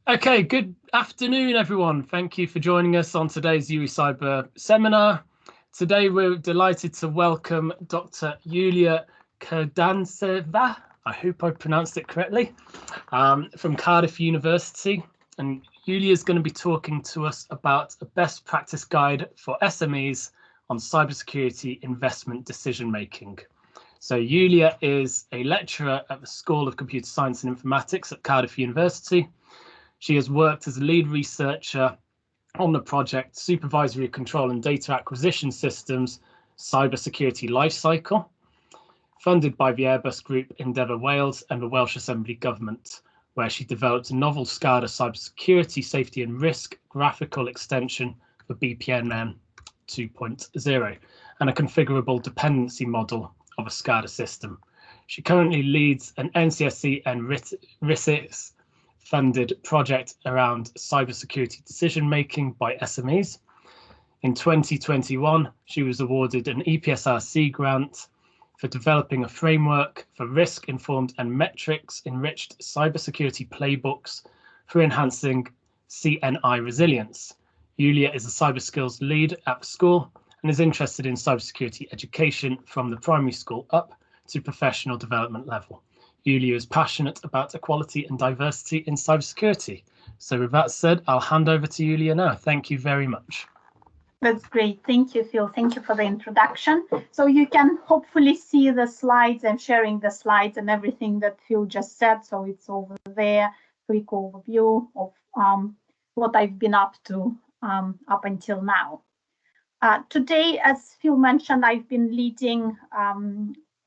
Okay, good afternoon, everyone. Thank you for joining us on today's UWEcyber seminar. Today, we're delighted to welcome Dr. Yulia Cherdantseva, I hope I pronounced it correctly, from Cardiff University. And Yulia is going to be talking to us about a best practice guide for SMEs on cybersecurity investment decision making. So Yulia is a lecturer at the School of Computer Science and Informatics at Cardiff University. She has worked as a lead researcher on the project Supervisory Control and Data Acquisition Systems Cybersecurity Lifecycle, funded by the Airbus Group, Endeavour Wales and the Welsh Assembly Government, where she developed a novel SCADA cybersecurity safety and risk graphical extension for BPMN 2.0 and a configurable dependency model of a SCADA system. She currently leads an NCSC and RISIS funded project around cybersecurity decision making by SMEs. In 2021, she was awarded an EPSRC grant for developing a framework for risk-informed and metrics-enriched cybersecurity playbooks for enhancing CNI resilience. Yulia is a cyber skills lead at the school and is interested in cybersecurity education from the primary school up to professional development level. Yulia is passionate about equality and diversity in cybersecurity. So with that said, I'll hand over to Yulia now. Thank you very much. That's great. Thank you, Phil. Thank you for the introduction. So you can hopefully see the slides. I'm sharing the slides and everything that Phil just said. So it's over there. Quick overview of what I've been up to up until now. Today, as Phil mentioned, I've been leading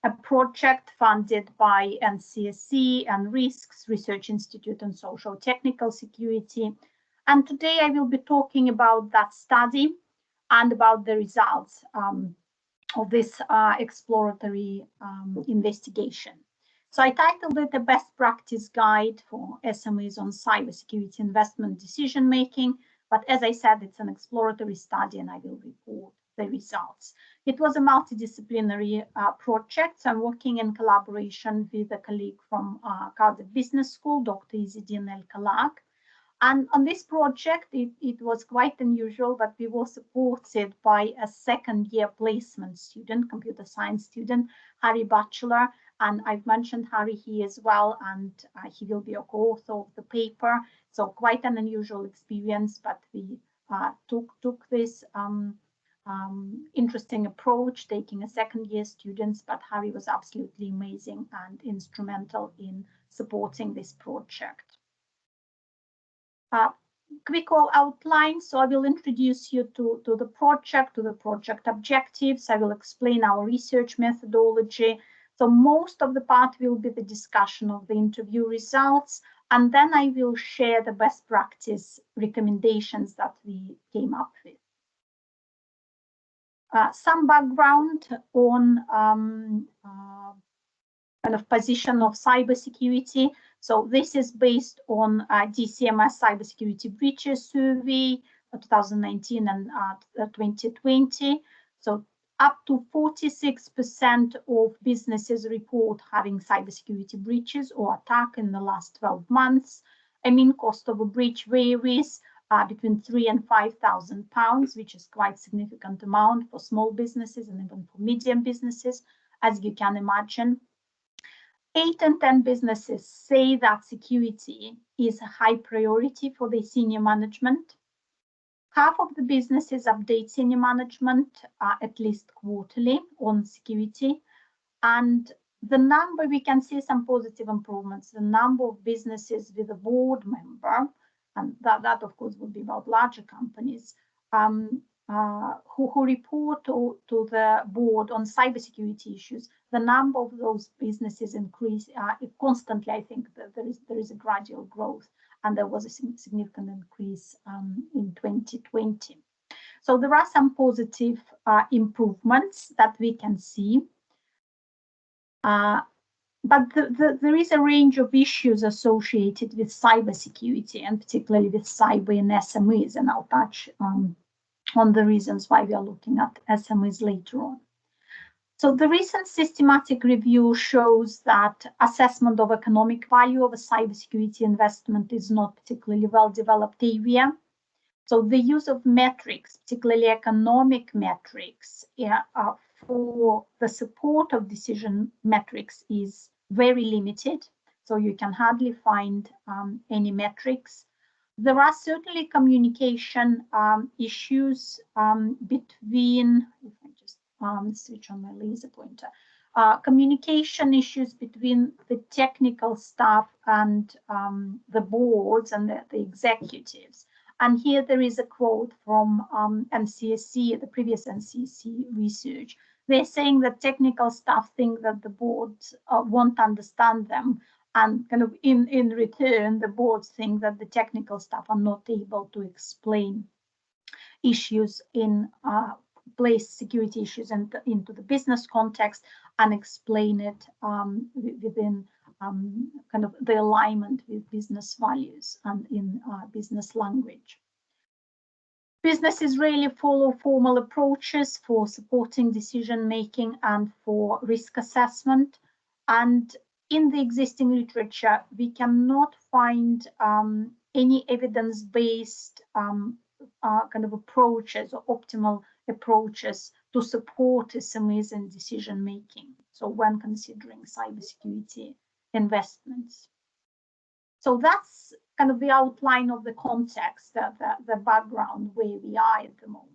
a project funded by NCSC and RISKS, Research Institute on Social Technical Security. And today I will be talking about that study and about the results of this exploratory investigation. So I titled it a best practice guide for SMEs on cybersecurity investment decision making. But as I said, it's an exploratory study and I will report the results. It was a multidisciplinary project. So I'm working in collaboration with a colleague from Cardiff Business School, Dr. Izzedine El-Kalag. And on this project, it was quite unusual, but we were supported by a second-year placement student, computer science student, Harry Batchelor. And I've mentioned Harry here as well, and he will be a co-author of the paper. So quite an unusual experience, but we took this interesting approach, taking a second-year students, but Harry was absolutely amazing and instrumental in supporting this project. Quick outline. So I will introduce you to the project objectives. I will explain our research methodology. So most of the part will be the discussion of the interview results, and then I will share the best practice recommendations that we came up with. Some background on kind of position of cybersecurity. So this is based on DCMS cybersecurity breaches survey 2019 and 2020. So up to 46% of businesses report having cybersecurity breaches or attack in the last 12 months. I mean, cost of a breach varies between £3,000 and £5,000, which is quite significant amount for small businesses and even for medium businesses, as you can imagine. 8 in 10 businesses say that security is a high priority for their senior management. Half of the businesses update senior management at least quarterly on security. And the number, we can see some positive improvements. The number of businesses with a board member, and that of course would be about larger companies, who report to the board on cybersecurity issues, the number of those businesses increase constantly. I think that there is a gradual growth, and there was a significant increase in 2020. So there are some positive improvements that we can see. But there is a range of issues associated with cybersecurity, and particularly with cyber and SMEs, and I'll touch on the reasons why we are looking at SMEs later on. So the recent systematic review shows that assessment of economic value of a cybersecurity investment is not particularly well developed area. So the use of metrics, particularly economic metrics, for the support of decision metrics is very limited. So you can hardly find any metrics. There are certainly communication issues between, if I just switch on my laser pointer, communication issues between the technical staff and the boards and the executives. And here there is a quote from NCSC, the previous NCSC research. They're saying that technical staff think that the boards won't understand them, and kind of in return, the boards think that the technical staff are not able to explain issues in place security issues and into the business context and explain it within kind of the alignment with business values and in business language. Businesses really follow formal approaches for supporting decision making and for risk assessment. And in the existing literature, we cannot find any evidence-based kind of approaches or optimal approaches to support SMEs in decision making. So when considering cybersecurity investments. So that's kind of the outline of the context, the background where we are at the moment.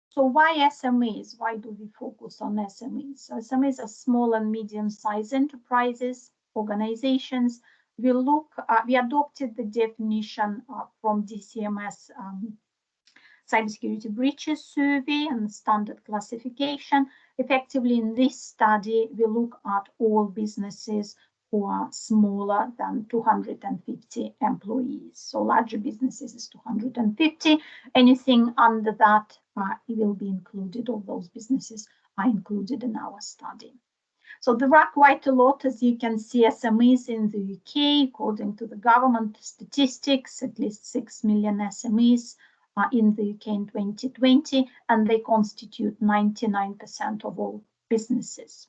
So why SMEs? Why do we focus on SMEs? So SMEs are small and medium-sized enterprises, organizations. We adopted the definition from DCMS Cybersecurity Breaches Survey and standard classification. Effectively, in this study, we look at all businesses who are smaller than 250 employees. So larger businesses is 250. Anything under that will be included, all those businesses are included in our study. So there are quite a lot, as you can see, SMEs in the UK, according to the government statistics, at least 6 million SMEs in the UK in 2020, and they constitute 99% of all businesses.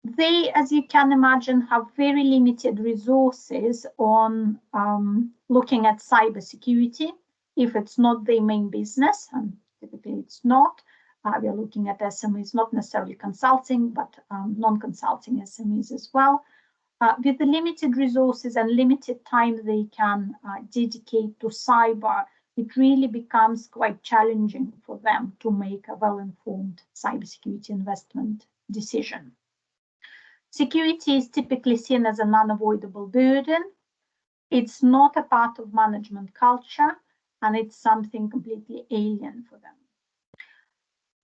They, as you can imagine, have very limited resources on looking at cybersecurity. If it's not their main business, and typically it's not, we are looking at SMEs, not necessarily consulting, but non-consulting SMEs as well. With the limited resources and limited time they can dedicate to cyber, it really becomes quite challenging for them to make a well-informed cybersecurity investment decision. Security is typically seen as an unavoidable burden. It's not a part of management culture, and it's something completely alien for them.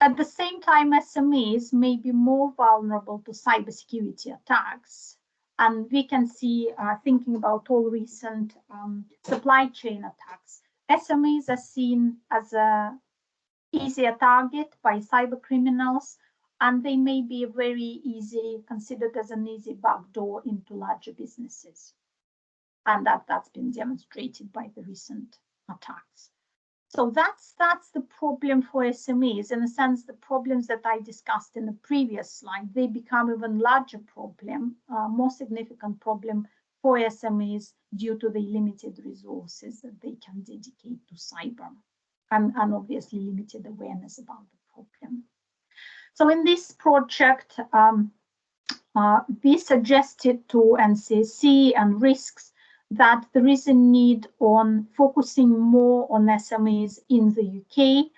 At the same time, SMEs may be more vulnerable to cybersecurity attacks. And we can see, thinking about all recent supply chain attacks, SMEs are seen as an easier target by cyber criminals, and they may be considered as an easy backdoor into larger businesses. And that's been demonstrated by the recent attacks. So that's the problem for SMEs. In a sense, the problems that I discussed in the previous slide, they become even larger problem, more significant problem for SMEs due to the limited resources that they can dedicate to cyber and obviously limited awareness about the problem. So in this project, we suggested to NCSC and risks that there is a need on focusing more on SMEs in the UK.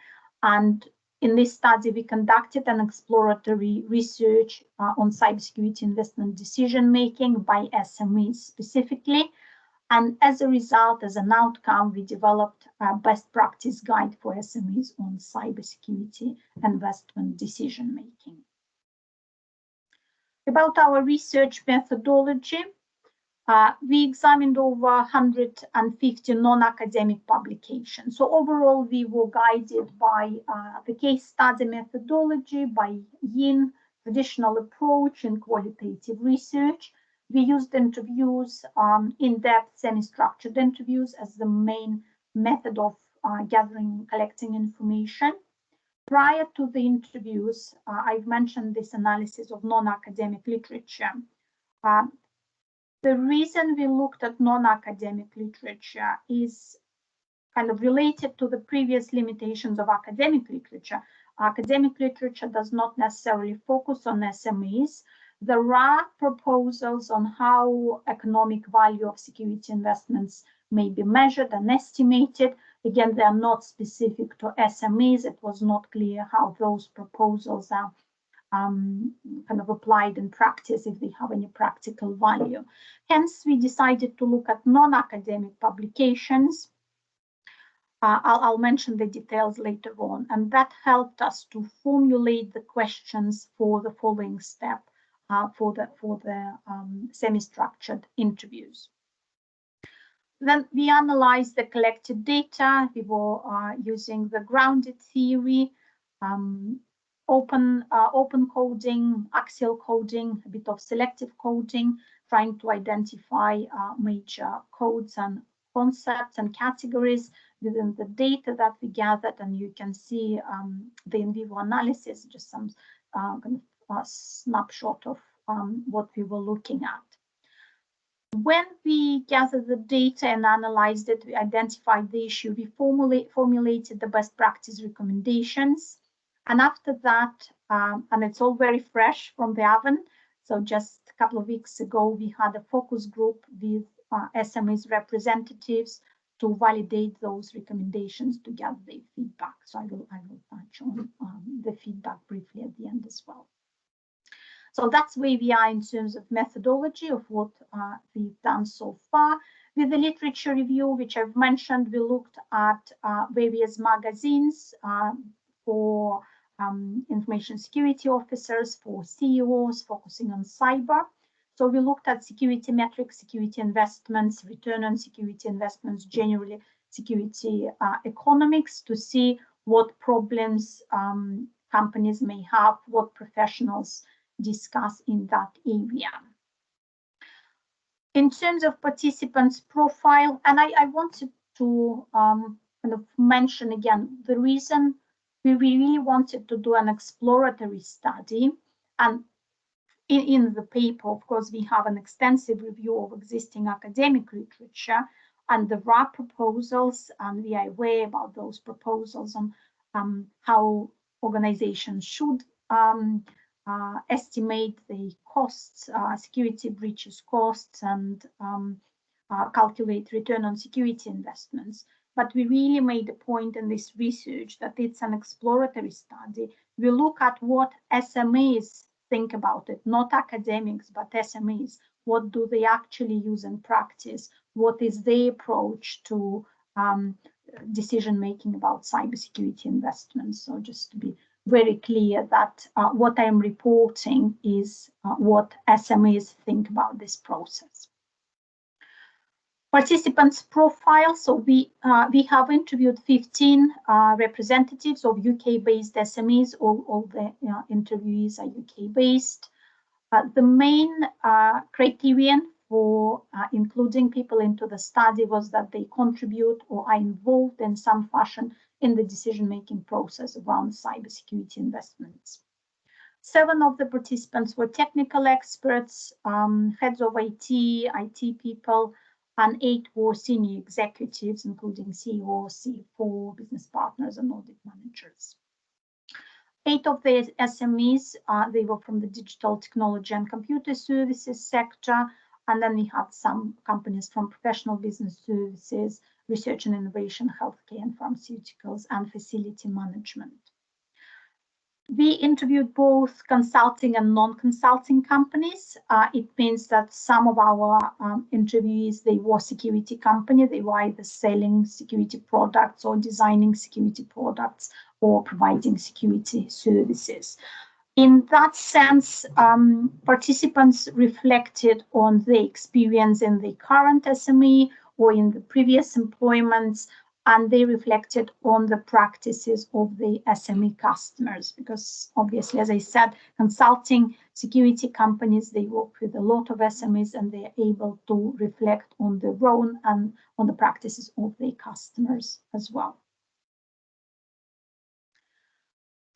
And in this study, we conducted an exploratory research on cybersecurity investment decision-making by SMEs specifically. And as a result, as an outcome, we developed a best practice guide for SMEs on cybersecurity investment decision-making. About our research methodology, we examined over 150 non-academic publications. So overall, we were guided by the case study methodology, by YIN, traditional approach in qualitative research. We used interviews, in-depth, semi-structured interviews as the main method of collecting information. prior to the interviews, I've mentioned this analysis of non-academic literature. The reason we looked at non-academic literature is kind of related to the previous limitations of academic literature. Academic literature does not necessarily focus on SMEs. There are proposals on how economic value of security investments may be measured and estimated. Again, they are not specific to SMEs. It was not clear how those proposals are kind of applied in practice, if they have any practical value. Hence, we decided to look at non-academic publications. I'll mention the details later on, and that helped us to formulate the questions for the following step for the semi-structured interviews. Then we analyzed the collected data. We were using the grounded theory, open coding, axial coding, a bit of selective coding, trying to identify major codes and concepts and categories within the data that we gathered. And you can see the in vivo analysis, just some kind of snapshot of what we were looking at. When we gathered the data and analyzed it, we identified the issue, we formulated the best practice recommendations. And after that, and it's all very fresh from the oven, so just a couple of weeks ago, we had a focus group with SMEs representatives to validate those recommendations to get the feedback. So I will touch on the feedback briefly at the end as well. So that's where we are in terms of methodology of what we've done so far. With the literature review, which I've mentioned, we looked at various magazines for information security officers, for CEOs, focusing on cyber. So we looked at security metrics, security investments, return on security investments, generally security economics, to see what problems companies may have, what professionals discuss in that area. In terms of participants' profile, and I wanted to kind of mention again the reason we really wanted to do an exploratory study. And in the paper, of course, we have an extensive review of existing academic literature, and there are proposals, and we are aware about those proposals on how organizations should estimate the costs, security breaches costs, and calculate return on security investments. But we really made a point in this research that it's an exploratory study. We look at what SMEs think about it, not academics, but SMEs. What do they actually use in practice? What is their approach to decision-making about cybersecurity investments? So just to be very clear that what I'm reporting is what SMEs think about this process. Participants' profile. So we have interviewed 15 representatives of UK-based SMEs. All the interviewees are UK-based. The main criterion for including people into the study was that they contribute or are involved in some fashion in the decision-making process around cybersecurity investments. 7 of the participants were technical experts, heads of IT people, and 8 were senior executives, including CEOs, CFO, business partners, and audit managers. 8 of the SMEs, they were from the digital technology and computer services sector. And then we had some companies from professional business services, research and innovation, healthcare and pharmaceuticals, and facility management. We interviewed both consulting and non-consulting companies. It means that some of our interviewees, they were security companies. They were either selling security products or designing security products or providing security services. In that sense, participants reflected on the experience in the current SME or in the previous employments, and they reflected on the practices of the SME customers, because obviously, as I said, consulting security companies, they work with a lot of SMEs, and they are able to reflect on their own and on the practices of their customers as well.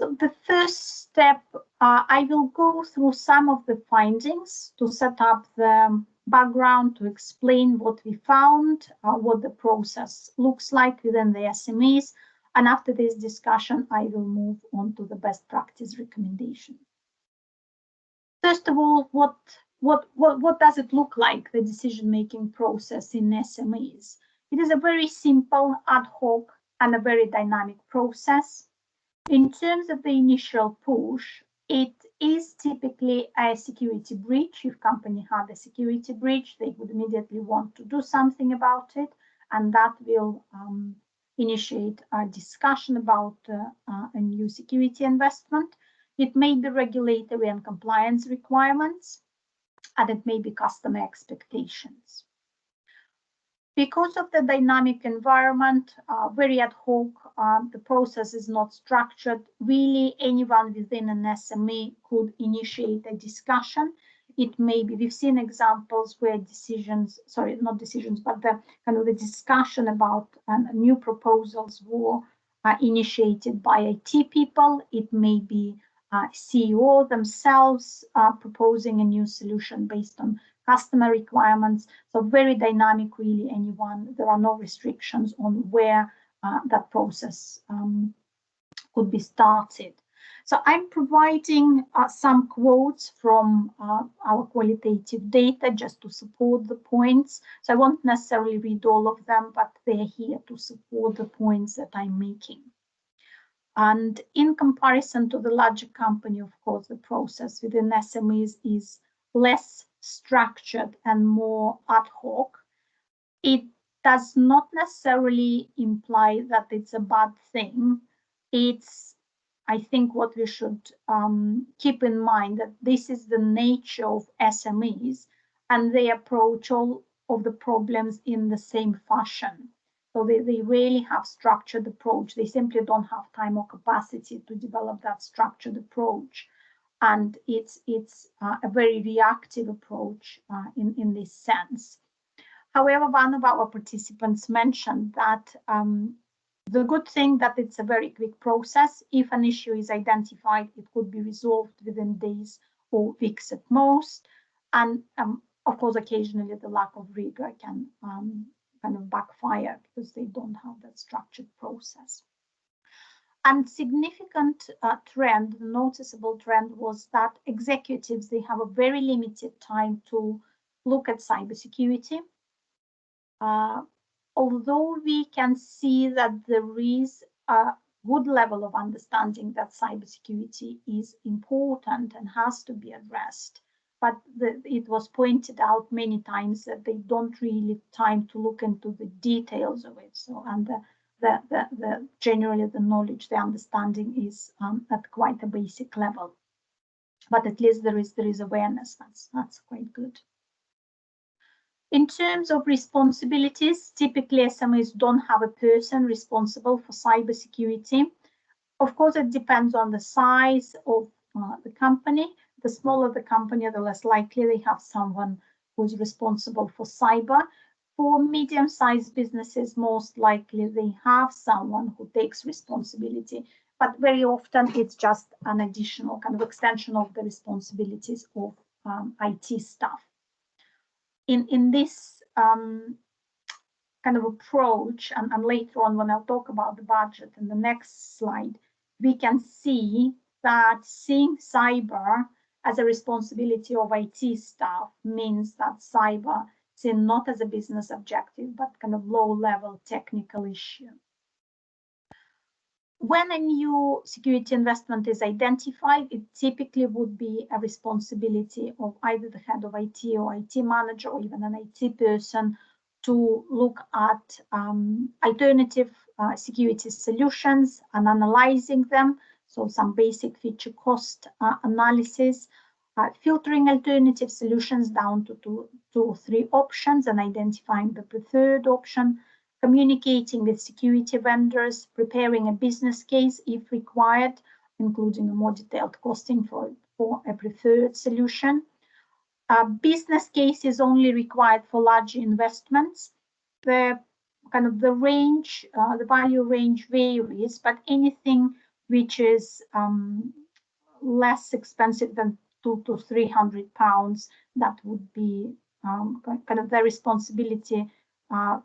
So the first step, I will go through some of the findings to set up the background, to explain what we found, what the process looks like within the SMEs. And after this discussion, I will move on to the best practice recommendation. First of all, what does it look like, the decision-making process in SMEs? It is a very simple, ad hoc, and a very dynamic process. In terms of the initial push, it is typically a security breach. If company had a security breach, they would immediately want to do something about it, and that will initiate a discussion about a new security investment. It may be regulatory and compliance requirements, and it may be customer expectations. Because of the dynamic environment, very ad hoc, the process is not structured. Really, anyone within an SME could initiate a discussion. It may be, we've seen examples where decisions, sorry, not decisions, but the kind of the discussion about new proposals were initiated by IT people. It may be CEO themselves proposing a new solution based on customer requirements. So very dynamic, really, anyone. There are no restrictions on where that process could be started. So I'm providing some quotes from our qualitative data just to support the points. So I won't necessarily read all of them, but they're here to support the points that I'm making. And in comparison to the larger company, of course, the process within SMEs is less structured and more ad hoc. It does not necessarily imply that it's a bad thing. It's, I think, what we should keep in mind, that this is the nature of SMEs, and they approach all of the problems in the same fashion. So they really have structured approach. They simply don't have time or capacity to develop that structured approach. And it's a very reactive approach in this sense. However, one of our participants mentioned that the good thing that it's a very quick process. If an issue is identified, it could be resolved within days or weeks at most. And of course, occasionally the lack of rigor can kind of backfire because they don't have that structured process. And significant trend, noticeable trend, was that executives, they have a very limited time to look at cybersecurity. Although we can see that there is a good level of understanding that cybersecurity is important and has to be addressed, but it was pointed out many times that they don't really have time to look into the details of it. So, and generally the knowledge, the understanding is at quite a basic level. But at least there is awareness. That's quite good. In terms of responsibilities, typically SMEs don't have a person responsible for cybersecurity. Of course, it depends on the size of the company. The smaller the company, the less likely they have someone who's responsible for cyber. For medium-sized businesses, most likely they have someone who takes responsibility, but very often it's just an additional kind of extension of the responsibilities of IT staff. In this kind of approach, and later on when I'll talk about the budget in the next slide, we can see that seeing cyber as a responsibility of IT staff means that cyber is seen not as a business objective, but kind of low-level technical issue. When a new security investment is identified, it typically would be a responsibility of either the head of IT or IT manager or even an IT person to look at alternative security solutions and analyzing them. So some basic feature cost analysis, filtering alternative solutions down to two or three options and identifying the preferred option, communicating with security vendors, preparing a business case if required, including a more detailed costing for a preferred solution. Business case is only required for large investments. The kind of the range, the value range varies, but anything which is less expensive than £200 to £300. That would be kind of the responsibility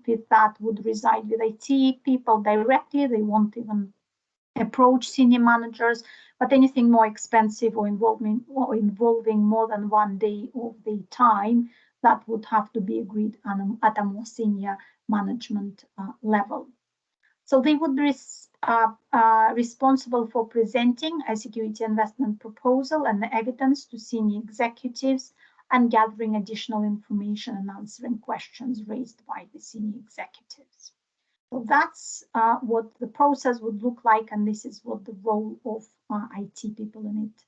with that would reside with IT people directly. They won't even approach senior managers, but anything more expensive or involving more than 1 day of the time, that would have to be agreed at a more senior management level. So they would be responsible for presenting a security investment proposal and the evidence to senior executives and gathering additional information and answering questions raised by the senior executives. So that's what the process would look like, and this is what the role of IT people in it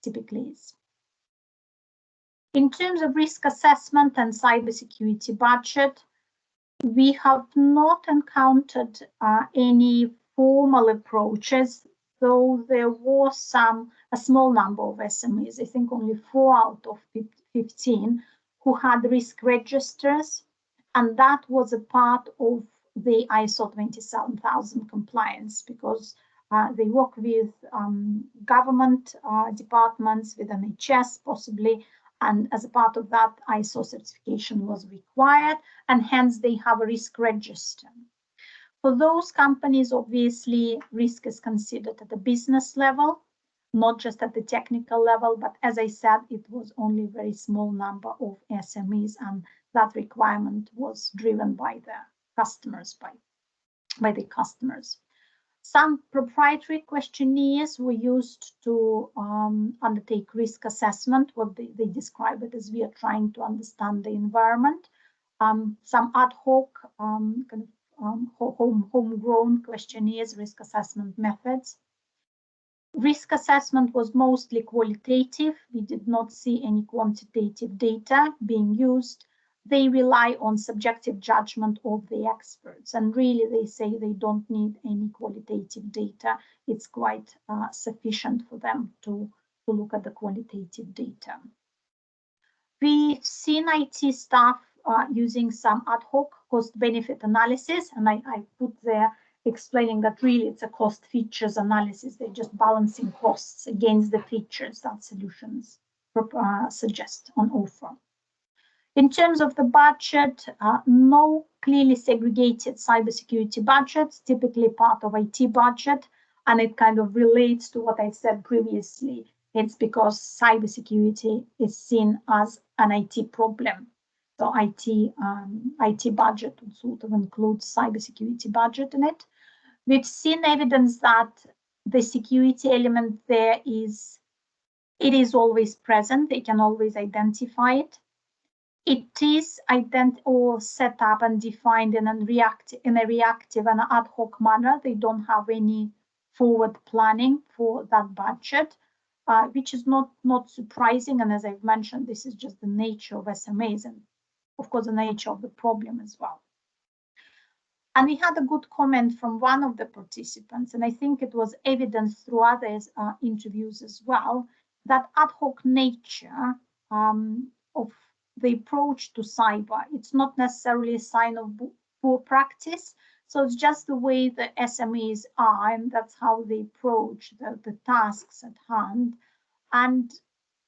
typically is. In terms of risk assessment and cybersecurity budget, we have not encountered any formal approaches, though there was a small number of SMEs, I think only 4 out of 15, who had risk registers, and that was a part of the ISO 27000 compliance, because they work with government departments, with NHS possibly, and as a part of that, ISO certification was required, and hence they have a risk register. For those companies, obviously, risk is considered at the business level, not just at the technical level, but as I said, it was only a very small number of SMEs, and that requirement was driven by the customers, by the customers. Some proprietary questionnaires were used to undertake risk assessment. What they describe it as, we are trying to understand the environment. Some ad hoc homegrown questionnaires, risk assessment methods. Risk assessment was mostly qualitative. We did not see any quantitative data being used. They rely on subjective judgment of the experts, and really they say they don't need any qualitative data. It's quite sufficient for them to look at the qualitative data. We've seen IT staff using some ad hoc cost-benefit analysis, and I put there explaining that really it's a cost features analysis. They're just balancing costs against the features that solutions suggest on offer. In terms of the budget, no clearly segregated cybersecurity budgets, typically part of IT budget, and it kind of relates to what I said previously. It's because cybersecurity is seen as an IT problem. So IT budget would sort of include cybersecurity budget in it. We've seen evidence that the security element there is always present. They can always identify it. It is set up and defined in a reactive and ad hoc manner. They don't have any forward planning for that budget, which is not surprising. And as I've mentioned, this is just the nature of SMEs and, of course, the nature of the problem as well. And we had a good comment from one of the participants, and I think it was evidenced through other interviews as well, that ad hoc nature of the approach to cyber, it's not necessarily a sign of poor practice. So it's just the way the SMEs are, and that's how they approach the tasks at hand. And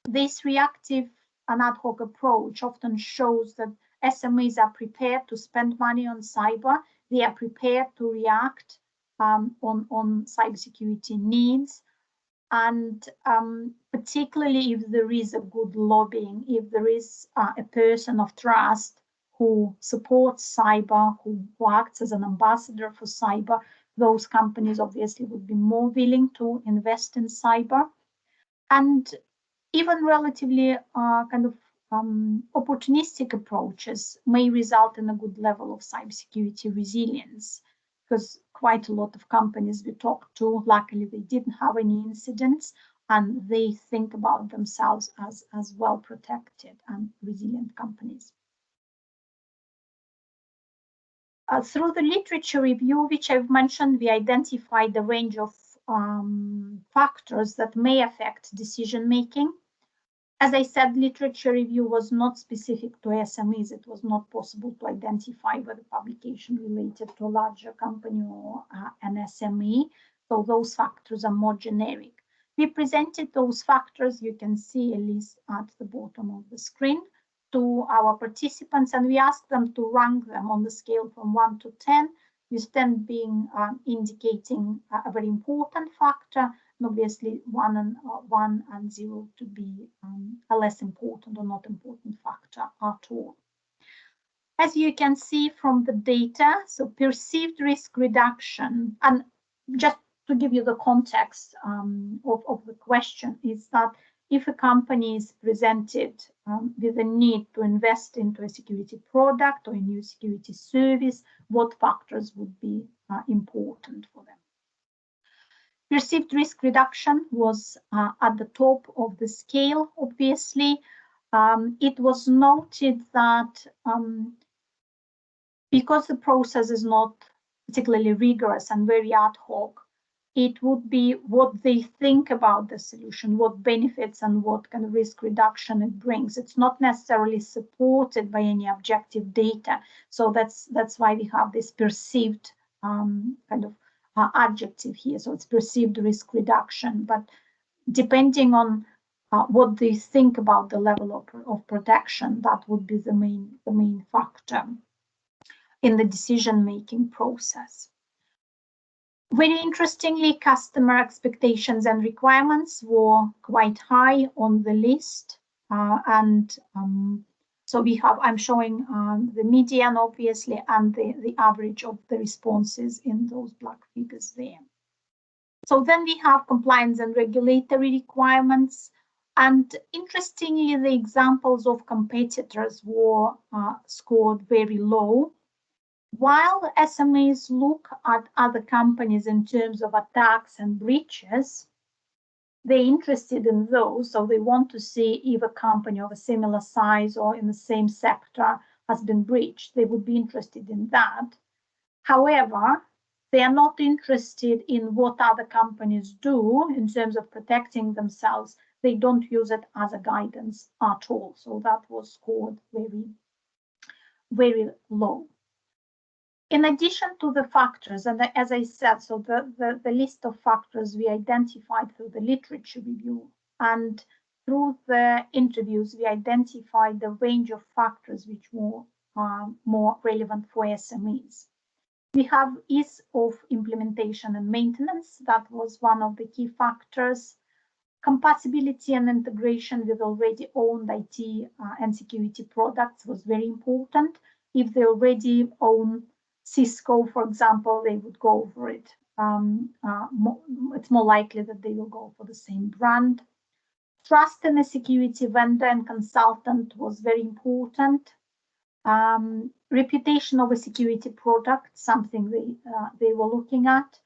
this reactive and ad hoc approach often shows that SMEs are prepared to spend money on cyber. They are prepared to react on cybersecurity needs. And particularly if there is a good lobbying, if there is a person of trust who supports cyber, who acts as an ambassador for cyber, those companies obviously would be more willing to invest in cyber. And even relatively opportunistic approaches may result in a good level of cybersecurity resilience, because quite a lot of companies we talked to, luckily they didn't have any incidents, and they think about themselves as well protected and resilient companies. Through the literature review, which I've mentioned, we identified a range of factors that may affect decision making. As I said, literature review was not specific to SMEs. It was not possible to identify whether publication related to a larger company or an SME. So those factors are more generic. We presented those factors, you can see a list at the bottom of the screen, to our participants, and we asked them to rank them on the scale from 1 to 10, with 10 being indicating a very important factor, and obviously 1 and 0 to be a less important or not important factor at all. As you can see from the data, so perceived risk reduction, and just to give you the context of the question, is that if a company is presented with a need to invest into a security product or a new security service, what factors would be important for them? Perceived risk reduction was at the top of the scale, obviously. It was noted that because the process is not particularly rigorous and very ad hoc, it would be what they think about the solution, what benefits and what kind of risk reduction it brings. It's not necessarily supported by any objective data. So that's why we have this perceived kind of adjective here. So it's perceived risk reduction, but depending on what they think about the level of protection, that would be the main factor in the decision-making process. Very interestingly, customer expectations and requirements were quite high on the list. So we have, I'm showing the median, obviously, and the average of the responses in those black figures there. So then we have compliance and regulatory requirements. And interestingly, the examples of competitors were scored very low. While SMEs look at other companies in terms of attacks and breaches, they're interested in those, so they want to see if a company of a similar size or in the same sector has been breached. They would be interested in that. However, they are not interested in what other companies do in terms of protecting themselves. They don't use it as a guidance at all. So that was scored very, very low. In addition to the factors, and as I said, so the list of factors we identified through the literature review, and through the interviews, we identified the range of factors which were more relevant for SMEs. We have ease of implementation and maintenance. That was one of the key factors. Compatibility and integration with already owned IT and security products was very important. If they already own Cisco, for example, they would go for it. It's more likely that they will go for the same brand. Trust in a security vendor and consultant was very important. Reputation of a security product, something they were looking at.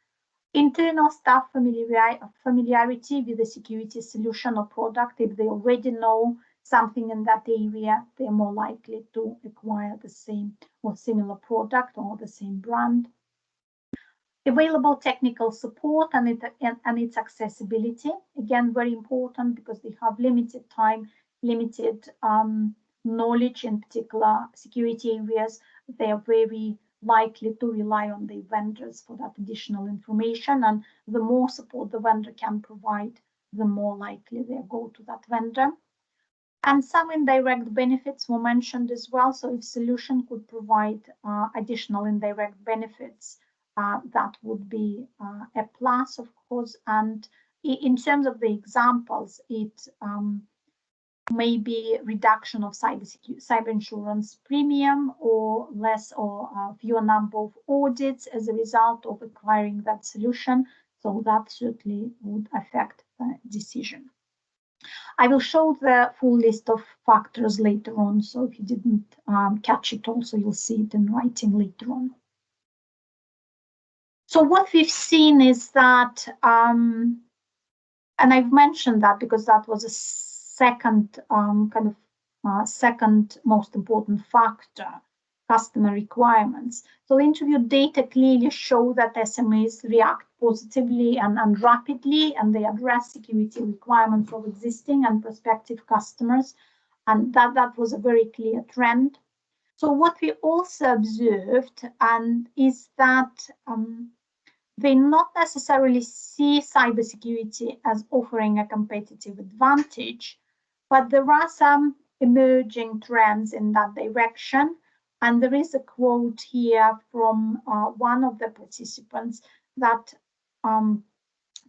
Internal staff familiarity with the security solution or product. If they already know something in that area, they're more likely to acquire the same or similar product or the same brand. Available technical support and its accessibility. Again, very important because they have limited time, limited knowledge in particular security areas. They are very likely to rely on the vendors for that additional information, and the more support the vendor can provide, the more likely they go to that vendor. And some indirect benefits were mentioned as well. So if solution could provide additional indirect benefits, that would be a plus, of course. And in terms of the examples, it may be reduction of cyber insurance premium, or less or fewer number of audits as a result of acquiring that solution. So that certainly would affect the decision. I will show the full list of factors later on. So if you didn't catch it also, you'll see it in writing later on. So what we've seen is that, and I've mentioned that because that was a second second most important factor, customer requirements. So interview data clearly show that SMEs react positively and rapidly, and they address security requirements of existing and prospective customers, and that was a very clear trend. So what we also observed is that they not necessarily see cybersecurity as offering a competitive advantage, but there are some emerging trends in that direction. And there is a quote here from one of the participants that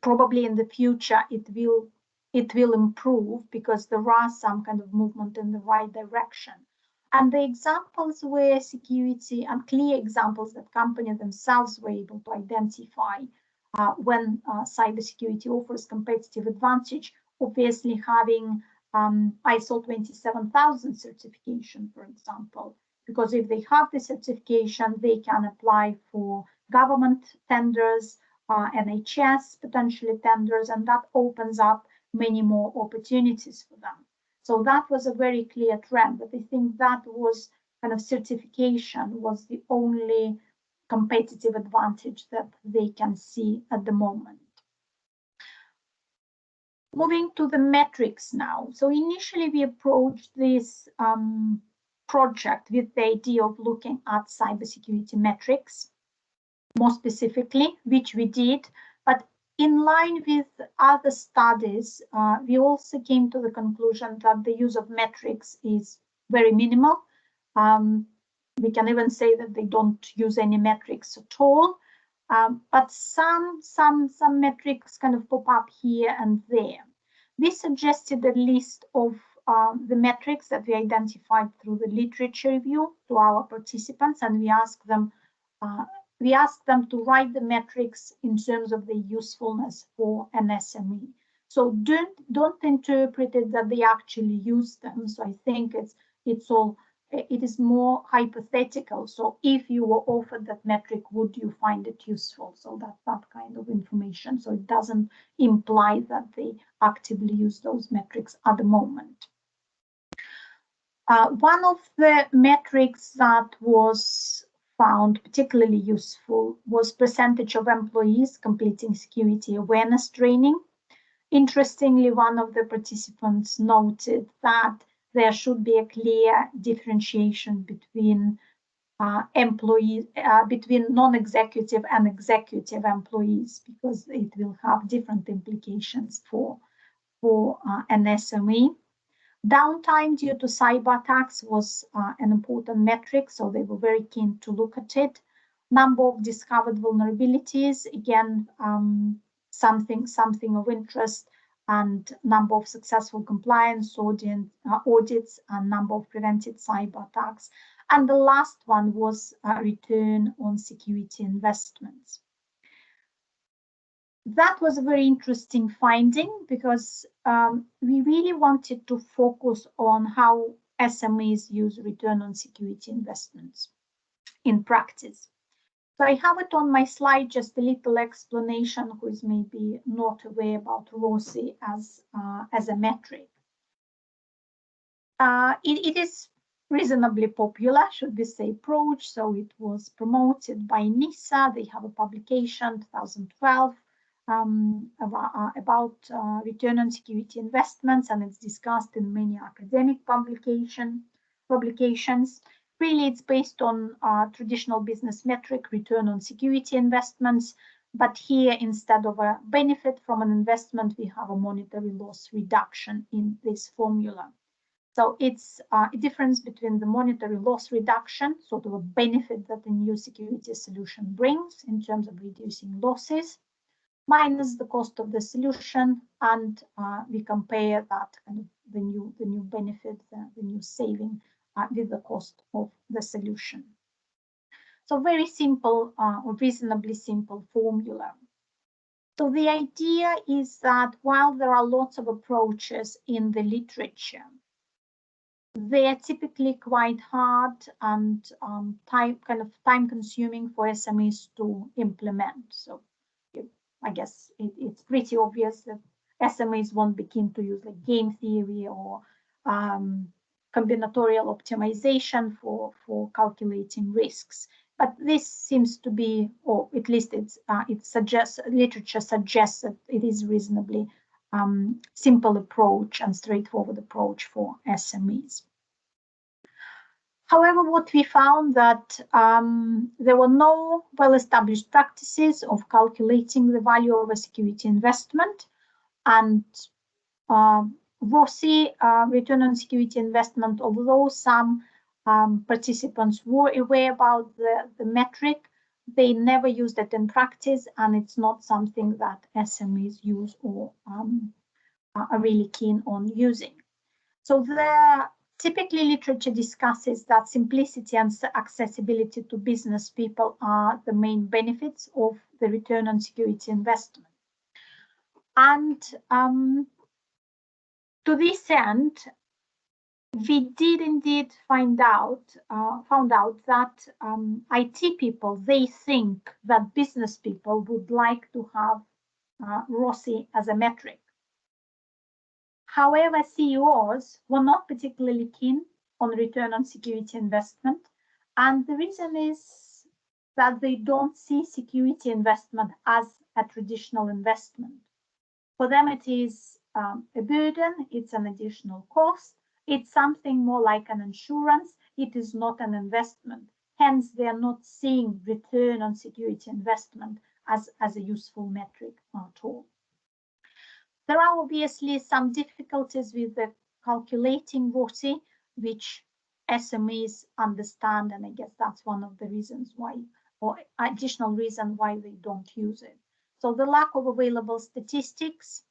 probably in the future it will improve because there are some kind of movement in the right direction. And the examples where security and clear examples that companies themselves were able to identify when cybersecurity offers competitive advantage, obviously having ISO 27000 certification, for example, because if they have the certification, they can apply for government tenders, NHS potentially tenders, and that opens up many more opportunities for them. So that was a very clear trend, but I think that was kind of certification was the only competitive advantage that they can see at the moment. Moving to the metrics now. So initially we approached this project with the idea of looking at cybersecurity metrics, more specifically, which we did, but in line with other studies, we also came to the conclusion that the use of metrics is very minimal. We can even say that they don't use any metrics at all. But some metrics kind of pop up here and there. We suggested a list of the metrics that we identified through the literature review to our participants, and we asked them to write the metrics in terms of the usefulness for an SME. So don't interpret it that they actually use them. So I think it is more hypothetical. So if you were offered that metric, would you find it useful? So that kind of information. So it doesn't imply that they actively use those metrics at the moment. One of the metrics that was found particularly useful was percentage of employees completing security awareness training. Interestingly, one of the participants noted that there should be a clear differentiation between employees, between non-executive and executive employees, because it will have different implications for an SME. Downtime due to cyber attacks was an important metric, so they were very keen to look at it. Number of discovered vulnerabilities, again, something of interest, and number of successful compliance audits, and number of prevented cyber attacks. And the last one was return on security investments. That was a very interesting finding because we really wanted to focus on how SMEs use return on security investments in practice. So I have it on my slide, just a little explanation who is maybe not aware about ROCE as a metric. It is reasonably popular, should we say, approach. So it was promoted by NISA. They have a publication 2012 about return on security investments, and it's discussed in many academic publications. Really, it's based on traditional business metric, return on security investments. But here, instead of a benefit from an investment, we have a monetary loss reduction in this formula. So it's a difference between the monetary loss reduction, sort of a benefit that the new security solution brings in terms of reducing losses, minus the cost of the solution, and we compare that kind of the new benefit, the new saving with the cost of the solution. So very simple or reasonably simple formula. So the idea is that while there are lots of approaches in the literature, they are typically quite hard and time consuming for SMEs to implement. So I guess it's pretty obvious that SMEs won't be keen to use like game theory or combinatorial optimization for calculating risks. But this seems to be, or at least literature suggests that it is reasonably simple approach and straightforward approach for SMEs. However, what we found that there were no well-established practices of calculating the value of a security investment, and ROSI, return on security investment, although some participants were aware about the metric, they never used it in practice, and it's not something that SMEs use or are really keen on using. So the typically literature discusses that simplicity and accessibility to business people are the main benefits of the return on security investment. And to this end, we did indeed found out that IT people, they think that business people would like to have ROSI as a metric. However, CEOs were not particularly keen on return on security investment, and the reason is that they don't see security investment as a traditional investment. For them, it is a burden, it's an additional cost, it's something more like an insurance, it is not an investment. Hence, they are not seeing return on security investment as a useful metric at all. There are obviously some difficulties with the calculating ROSI, which SMEs understand, and I guess that's one of the reasons why, or additional reason why they don't use it. So the lack of available statistics,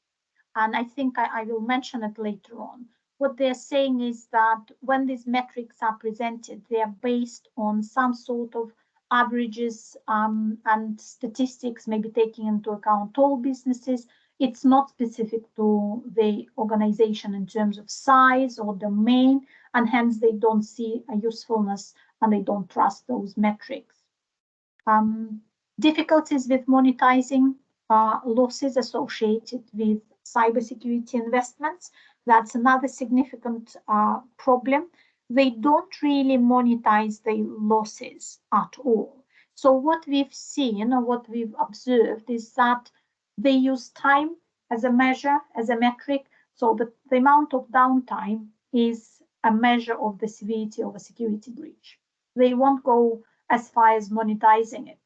and I think I will mention it later on. What they're saying is that when these metrics are presented, they are based on some sort of averages and statistics, maybe taking into account all businesses. It's not specific to the organization in terms of size or domain, and hence they don't see a usefulness and they don't trust those metrics. Difficulties with monetizing losses associated with cybersecurity investments. That's another significant problem. They don't really monetize the losses at all. So what we've seen or what we've observed is that they use time as a measure, as a metric. So the amount of downtime is a measure of the severity of a security breach. They won't go as far as monetizing it.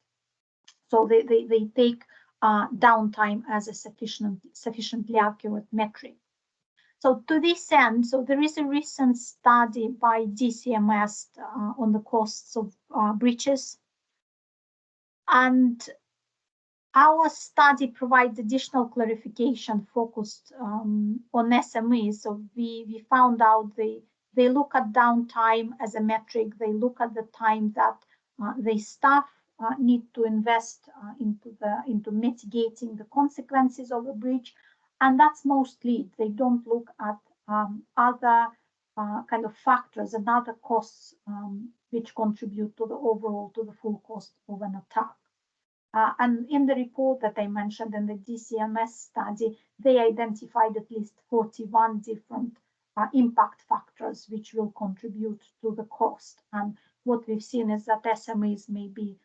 So they take downtime as a sufficiently accurate metric. So to this end, so there is a recent study by DCMS on the costs of breaches. And our study provides additional clarification focused on SMEs. So we found out they look at downtime as a metric. They look at the time that the staff need to invest into mitigating the consequences of a breach, and that's mostly it. They don't look at other kind of factors and other costs which contribute to the full cost of an attack. And in the report that I mentioned in the DCMS study, they identified at least 41 different impact factors which will contribute to the cost. And what we've seen is that SMEs may be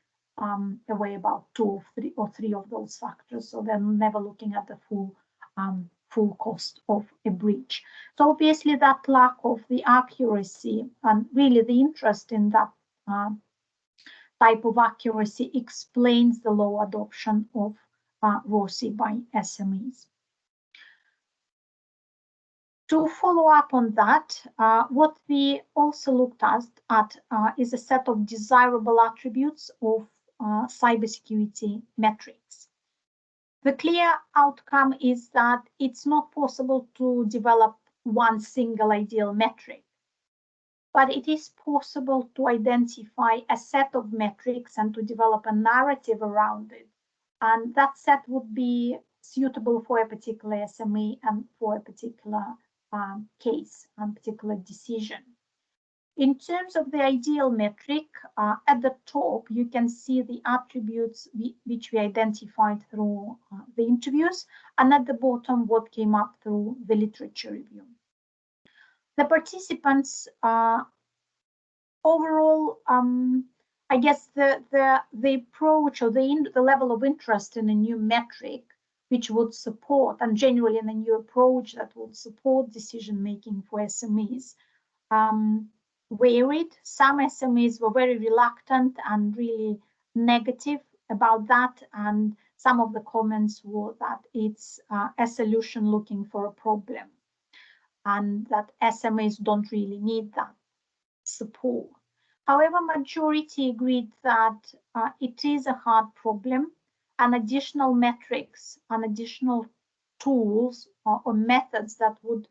aware about 2 or 3 of those factors, so they're never looking at the full cost of a breach. So obviously that lack of the accuracy and really the interest in that type of accuracy explains the low adoption of ROSI by SMEs. To follow up on that, what we also looked at is a set of desirable attributes of cybersecurity metrics. The clear outcome is that it's not possible to develop one single ideal metric, but it is possible to identify a set of metrics and to develop a narrative around it. And that set would be suitable for a particular SME and for a particular case and particular decision. In terms of the ideal metric, at the top, you can see the attributes which we identified through the interviews, and at the bottom, what came up through the literature review. The participants overall, I guess the approach or the level of interest in a new metric which would support, and generally in a new approach that would support decision making for SMEs, varied. Some SMEs were very reluctant and really negative about that, and some of the comments were that it's a solution looking for a problem, and that SMEs don't really need that support. However, majority agreed that it is a hard problem, and additional metrics and additional tools or methods that would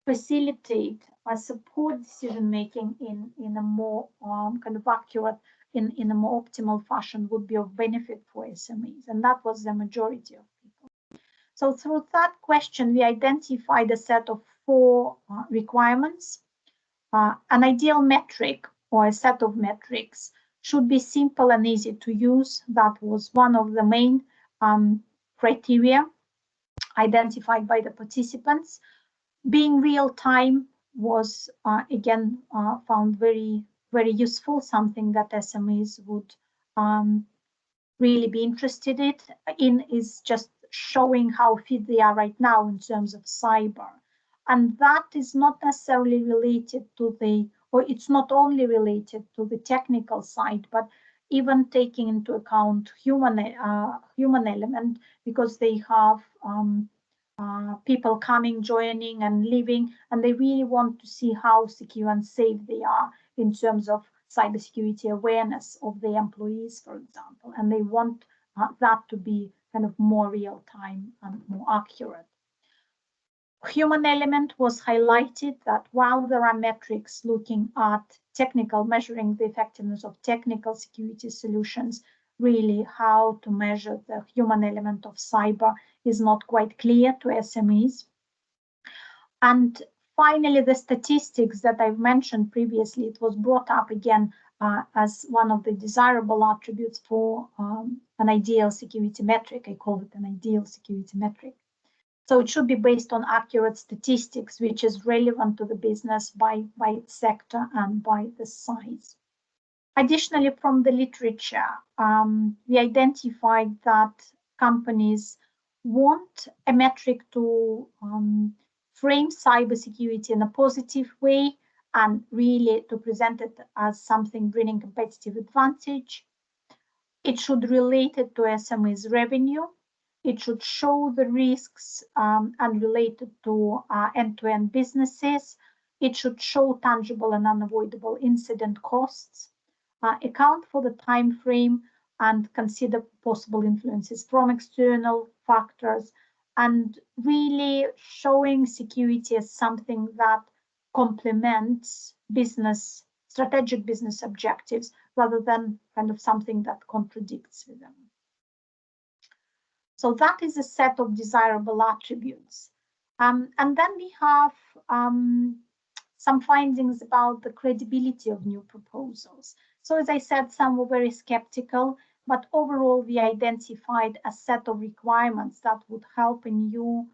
facilitate or support decision making in a more kind of accurate, in a more optimal fashion would be of benefit for SMEs, and that was the majority of people. So through that question, we identified a set of 4 requirements. An ideal metric or a set of metrics should be simple and easy to use. That was one of the main criteria identified by the participants. Being real time was again found very, very useful, something that SMEs would really be interested in, is just showing how fit they are right now in terms of cyber. And that is not necessarily related to the, or it's not only related to the technical side, but even taking into account human element, because they have people coming, joining and leaving, and they really want to see how secure and safe they are in terms of cybersecurity awareness of the employees, for example, and they want that to be kind of more real time and more accurate. Human element was highlighted, that while there are metrics looking at technical, measuring the effectiveness of technical security solutions, really how to measure the human element of cyber is not quite clear to SMEs. And finally, the statistics that I've mentioned previously, it was brought up again as one of the desirable attributes for an ideal security metric. I call it an ideal security metric. So it should be based on accurate statistics, which is relevant to the business by its sector and by the size. Additionally, from the literature, we identified that companies want a metric to frame cybersecurity in a positive way and really to present it as something bringing competitive advantage. It should relate it to SMEs revenue. It should show the risks and relate it to end-to-end businesses. It should show tangible and unavoidable incident costs, account for the time frame, and consider possible influences from external factors, and really showing security as something that complements strategic business objectives, rather than kind of something that contradicts with them. So that is a set of desirable attributes. And then we have some findings about the credibility of new proposals. So as I said, some were very skeptical, but overall we identified a set of requirements that would help a new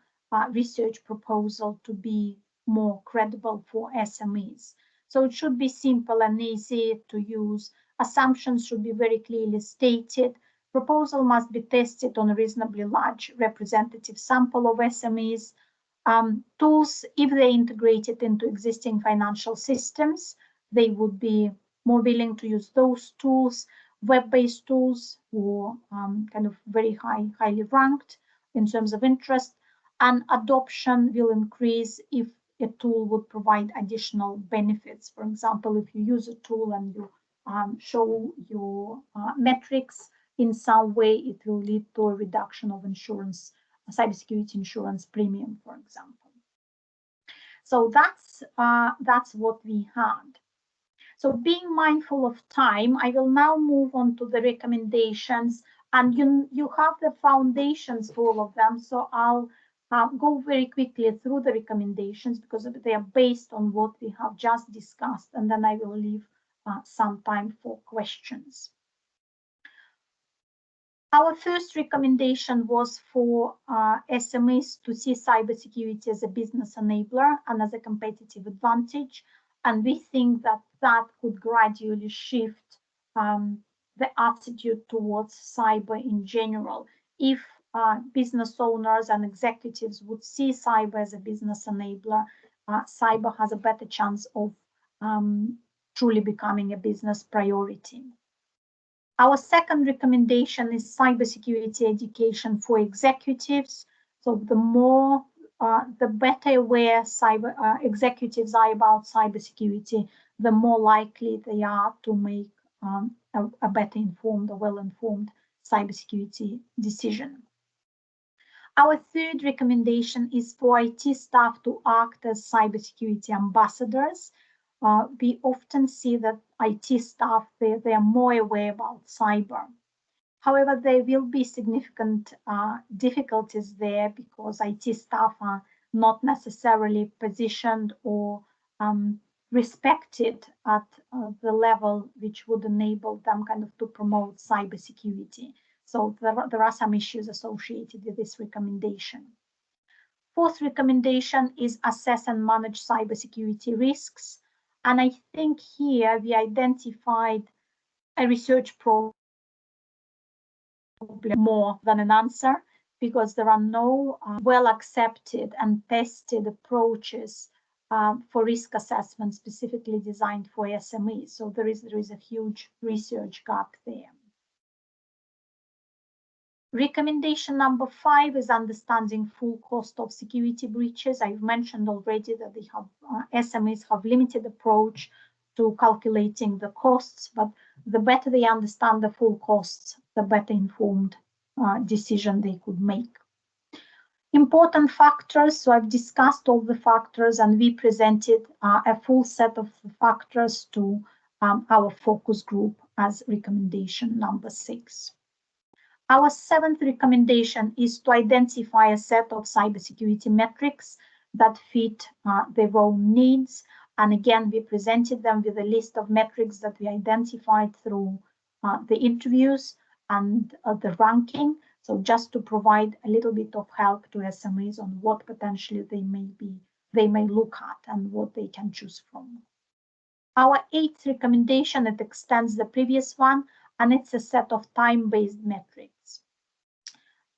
research proposal to be more credible for SMEs. So it should be simple and easy to use. Assumptions should be very clearly stated. Proposal must be tested on a reasonably large representative sample of SMEs. Tools, if they integrated into existing financial systems, they would be more willing to use those tools. Web-based tools were kind of very highly ranked in terms of interest, and adoption will increase if a tool would provide additional benefits. For example, if you use a tool and you show your metrics in some way, it will lead to a reduction of insurance, cybersecurity insurance premium, for example. So that's what we had. So being mindful of time, I will now move on to the recommendations, and you have the foundations for all of them. So I'll go very quickly through the recommendations because they are based on what we have just discussed, and then I will leave some time for questions. Our first recommendation was for SMEs to see cybersecurity as a business enabler and as a competitive advantage. And we think that that could gradually shift the attitude towards cyber in general. If business owners and executives would see cyber as a business enabler, cyber has a better chance of truly becoming a business priority. Our second recommendation is cybersecurity education for executives. So the better aware executives are about cybersecurity, the more likely they are to make a better informed or well-informed cybersecurity decision. Our third recommendation is for IT staff to act as cybersecurity ambassadors. We often see that IT staff, they are more aware about cyber. However, there will be significant difficulties there because IT staff are not necessarily positioned or respected at the level which would enable them kind of to promote cybersecurity. So there are some issues associated with this recommendation. Fourth recommendation is assess and manage cybersecurity risks. And I think here we identified a research problem more than an answer, because there are no well accepted and tested approaches for risk assessment specifically designed for SMEs. So there is a huge research gap there. Recommendation number 5 is understanding full cost of security breaches. I've mentioned already that they have SMEs have limited approach to calculating the costs, but the better they understand the full costs, the better informed decision they could make. Important factors, so I've discussed all the factors and we presented a full set of factors to our focus group as recommendation number 6. Our 7th recommendation is to identify a set of cybersecurity metrics that fit their own needs. And again, we presented them with a list of metrics that we identified through the interviews and the ranking. So just to provide a little bit of help to SMEs on what potentially they may look at and what they can choose from. Our 8th recommendation, it extends the previous one, and it's a set of time-based metrics.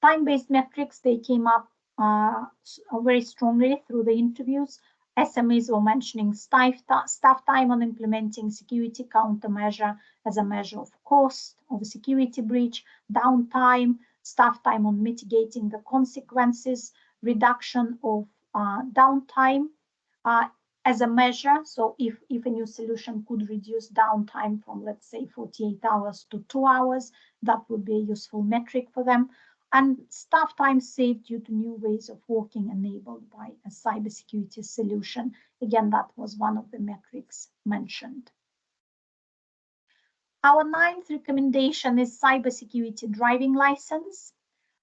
Time-based metrics, they came up very strongly through the interviews. SMEs were mentioning staff time on implementing security countermeasure as a measure of cost of a security breach, downtime, staff time on mitigating the consequences, reduction of downtime as a measure. So if a new solution could reduce downtime from, let's say, 48 hours to 2 hours, that would be a useful metric for them. And staff time saved due to new ways of working enabled by a cybersecurity solution. Again, that was one of the metrics mentioned. Our 9th recommendation is cybersecurity driving license.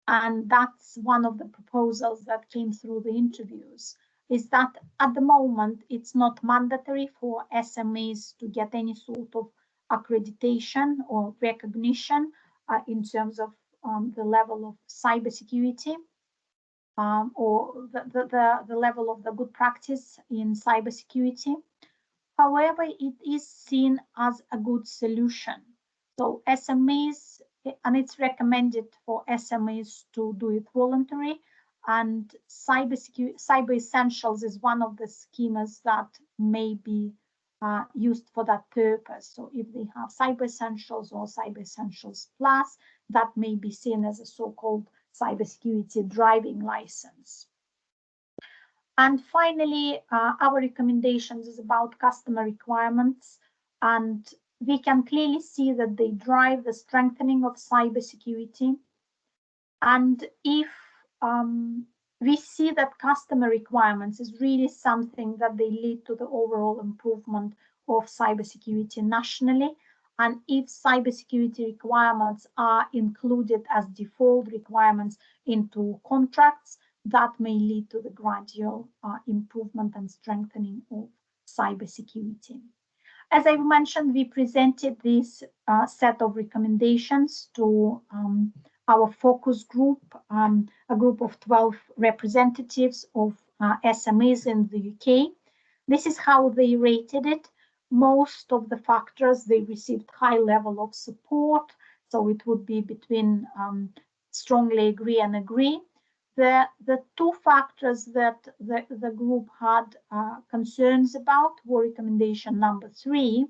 And that's one of the proposals that came through the interviews, is that at the moment, it's not mandatory for SMEs to get any sort of accreditation or recognition in terms of the level of cybersecurity or the level of the good practice in cybersecurity. However, it is seen as a good solution. So SMEs, and it's recommended for SMEs to do it voluntarily. And Cyber Essentials is one of the schemas that may be used for that purpose. So if they have Cyber Essentials or Cyber Essentials Plus, that may be seen as a so-called cybersecurity driving license. And finally, our recommendations is about customer requirements. And we can clearly see that they drive the strengthening of cybersecurity. And if we see that customer requirements is really something that they lead to the overall improvement of cybersecurity nationally. And if cybersecurity requirements are included as default requirements into contracts, that may lead to the gradual improvement and strengthening of cybersecurity. As I mentioned, we presented this set of recommendations to our focus group, a group of 12 representatives of SMEs in the UK. This is how they rated it. Most of the factors, they received high level of support. So it would be between strongly agree and agree. The two factors that the group had concerns about were recommendation number 3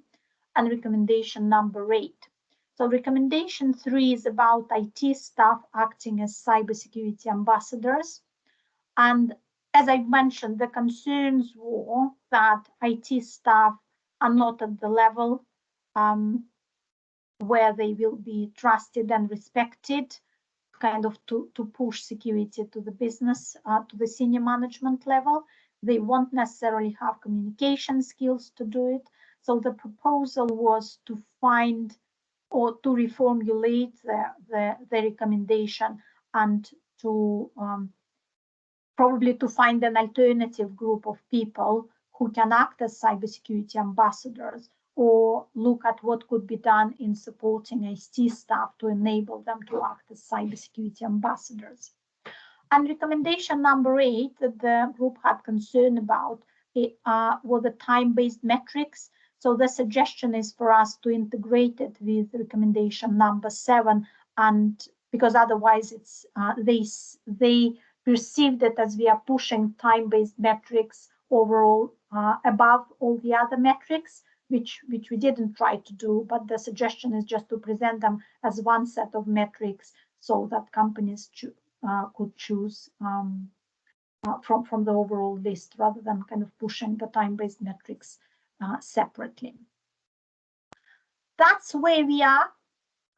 and recommendation number 8. So recommendation 3 is about IT staff acting as cybersecurity ambassadors. And as I mentioned, the concerns were that IT staff are not at the level where they will be trusted and respected, kind of to push security to the business, to the senior management level. They won't necessarily have communication skills to do it. So the proposal was to find or to reformulate the recommendation and to probably to find an alternative group of people who can act as cybersecurity ambassadors, or look at what could be done in supporting IT staff to enable them to act as cybersecurity ambassadors. And recommendation number 8 that the group had concern about were the time-based metrics. So the suggestion is for us to integrate it with recommendation number 7, and because otherwise it's they perceived it as we are pushing time-based metrics overall above all the other metrics, which we didn't try to do, but the suggestion is just to present them as one set of metrics so that companies could choose from the overall list rather than kind of pushing the time-based metrics separately. That's where we are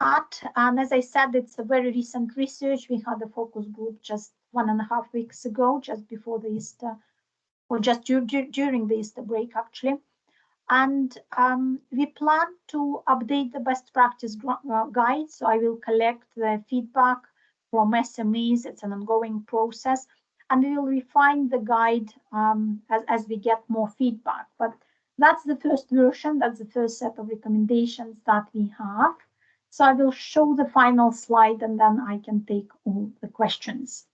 at. And as I said, it's a very recent research. We had a focus group just 1.5 weeks ago, just before the Easter, or just during the Easter break, actually. And we plan to update the best practice guide. So I will collect the feedback from SMEs. It's an ongoing process. And we will refine the guide as we get more feedback. But that's the first version. That's the first set of recommendations that we have. So I will show the final slide and then I can take all the questions.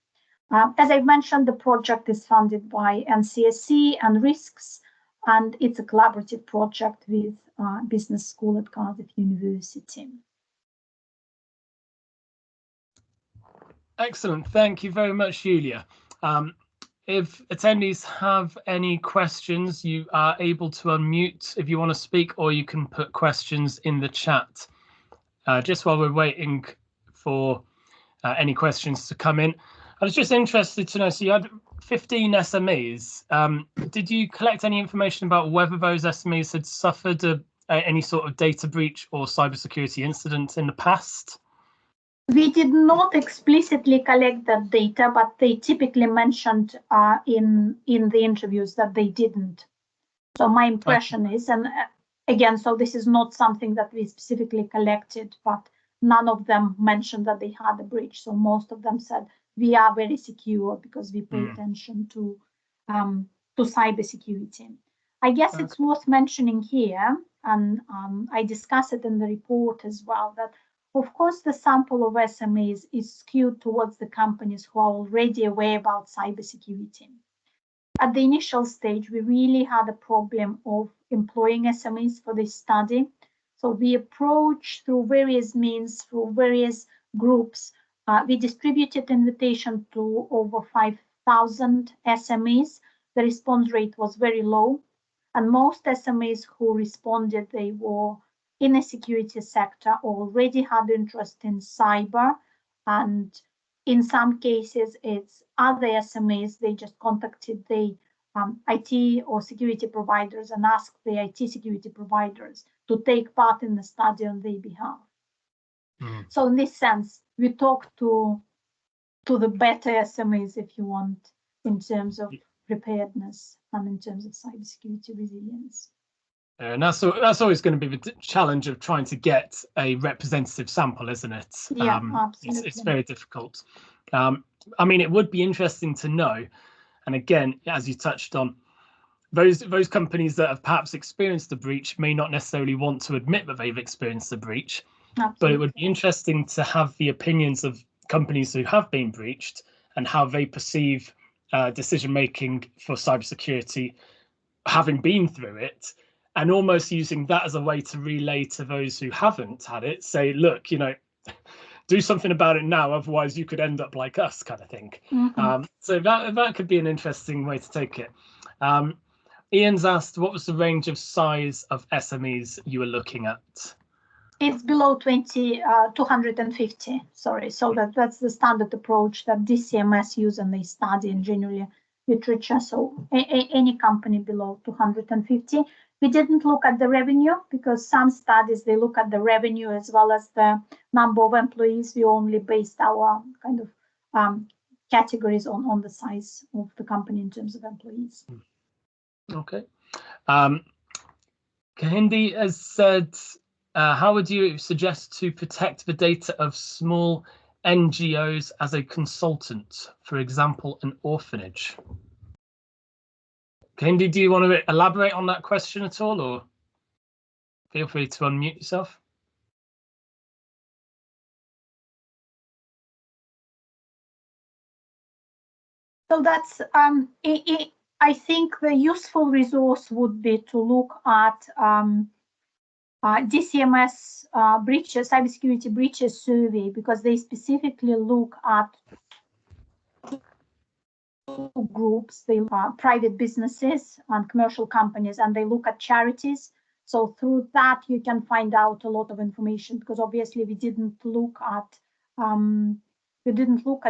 As I mentioned, the project is funded by NCSC and Risks, and it's a collaborative project with Business School at Cardiff University. Excellent. Thank you very much, Yulia. If attendees have any questions, you are able to unmute if you want to speak, or you can put questions in the chat. Just while we're waiting for any questions to come in, I was just interested to know, so you had 15 SMEs. Did you collect any information about whether those SMEs had suffered any sort of data breach or cybersecurity incident in the past? We did not explicitly collect that data, but they typically mentioned in the interviews that they didn't. So my impression is, and again, so this is not something that we specifically collected, but none of them mentioned that they had a breach. So most of them said we are very secure because we pay attention to cybersecurity. I guess it's worth mentioning here, and I discuss it in the report as well, that of course the sample of SMEs is skewed towards the companies who are already aware about cybersecurity. At the initial stage, we really had a problem of employing SMEs for this study. So we approached through various means, through various groups. We distributed invitation to over 5,000 SMEs. The response rate was very low. And most SMEs who responded, they were in a security sector, already had interest in cyber. And in some cases, it's other SMEs, they just contacted the IT or security providers and asked the IT security providers to take part in the study on their behalf. So in this sense, we talk to the better SMEs, if you want, in terms of preparedness and in terms of cybersecurity resilience. And that's always going to be the challenge of trying to get a representative sample, isn't it? Yeah, absolutely. It's very difficult. I mean, it would be interesting to know, and again, as you touched on, those companies that have perhaps experienced the breach may not necessarily want to admit that they've experienced the breach. Absolutely. But it would be interesting to have the opinions of companies who have been breached and how they perceive decision making for cybersecurity, having been through it, and almost using that as a way to relay to those who haven't had it. Say, look, you know, do something about it now, otherwise you could end up like us, kind of thing. So that could be an interesting way to take it. Ian's asked, what was the range of size of SMEs you were looking at? It's below 250, sorry. So that's the standard approach that DCMS use and they study in generally literature. So any company below 250. We didn't look at the revenue because some studies, they look at the revenue as well as the number of employees. We only based our kind of categories on the size of the company in terms of employees. Okay. Kahindi has said, how would you suggest to protect the data of small NGOs as a consultant, for example, an orphanage? Kahindi, do you want to elaborate on that question at all, or feel free to unmute yourself? So that's, I think the useful resource would be to look at DCMS breaches, cybersecurity breaches survey, because they specifically look at groups, they private businesses and commercial companies, and they look at charities. So through that, you can find out a lot of information, because obviously we didn't look at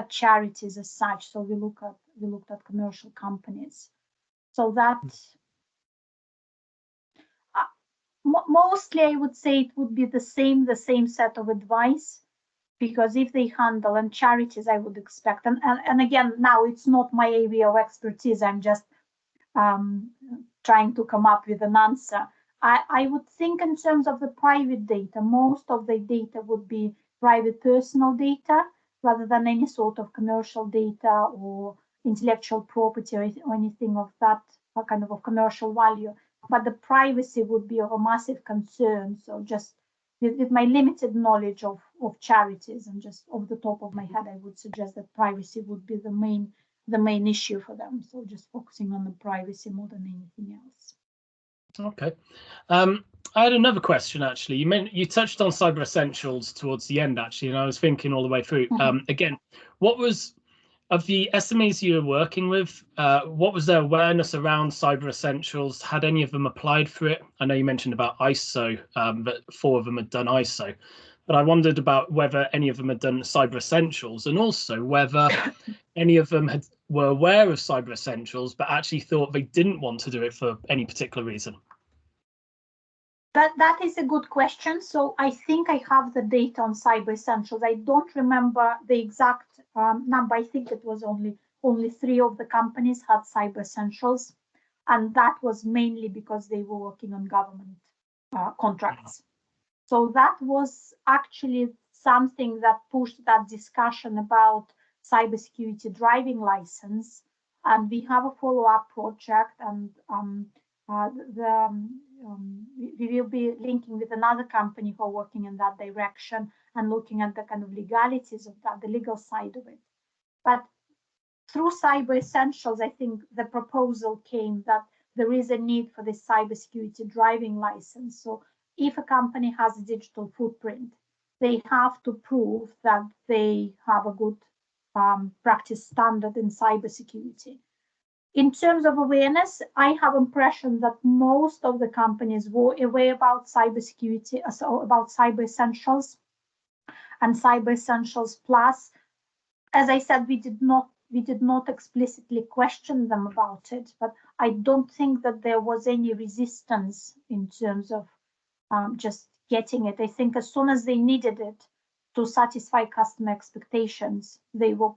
charities as such. So we looked at commercial companies. So that mostly I would say it would be the same set of advice, because if they handle and charities, I would expect, and again, now it's not my area of expertise. I'm just trying to come up with an answer. I would think in terms of the private data, most of the data would be private personal data rather than any sort of commercial data or intellectual property or anything of that kind of commercial value. But the privacy would be of a massive concern. So just with my limited knowledge of charities and just off the top of my head, I would suggest that privacy would be the main issue for them. So just focusing on the privacy more than anything else. Okay. I had another question, actually. You touched on Cyber Essentials towards the end, actually, and I was thinking all the way through. Again, what was, of the SMEs you were working with, what was their awareness around Cyber Essentials? Had any of them applied for it? I know you mentioned about ISO, that 4 of them had done ISO, but I wondered about whether any of them had done Cyber Essentials, and also whether any of them were aware of Cyber Essentials, but actually thought they didn't want to do it for any particular reason. That is a good question. So I think I have the data on Cyber Essentials. I don't remember the exact number. I think it was only 3 of the companies had Cyber Essentials, and that was mainly because they were working on government contracts. So that was actually something that pushed that discussion about cybersecurity driving license, and we have a follow-up project, and we will be linking with another company who are working in that direction and looking at the kind of legalities of that, the legal side of it. But through Cyber Essentials, I think the proposal came that there is a need for this cybersecurity driving license. So if a company has a digital footprint, they have to prove that they have a good practice standard in cybersecurity. In terms of awareness, I have impression that most of the companies were aware about cybersecurity, so about Cyber Essentials and Cyber Essentials Plus. As I said, we did not explicitly question them about it, but I don't think that there was any resistance in terms of just getting it. I think as soon as they needed it to satisfy customer expectations, they were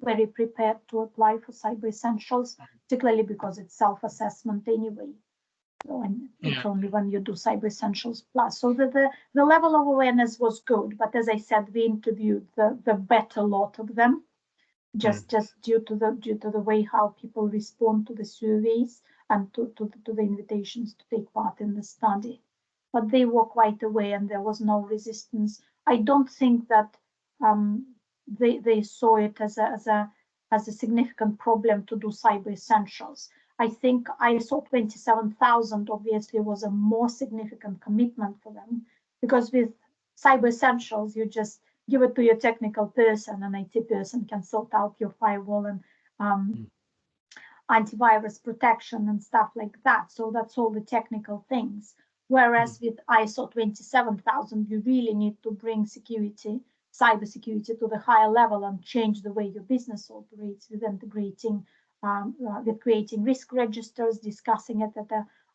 very prepared to apply for Cyber Essentials, particularly because it's self-assessment anyway. So, and it's only when you do Cyber Essentials Plus. So the level of awareness was good, but as I said, we interviewed the better lot of them, just due to the way how people respond to the surveys and to the invitations to take part in the study. But they were quite aware, and there was no resistance. I don't think that they saw it as a significant problem to do Cyber Essentials. I think ISO 27000 obviously was a more significant commitment for them, because with Cyber Essentials you just give it to your technical person, an IT person can sort out your firewall and antivirus protection and stuff like that. So that's all the technical things. Whereas with ISO 27000, you really need to bring security, cybersecurity to the higher level and change the way your business operates with integrating, with creating risk registers, discussing it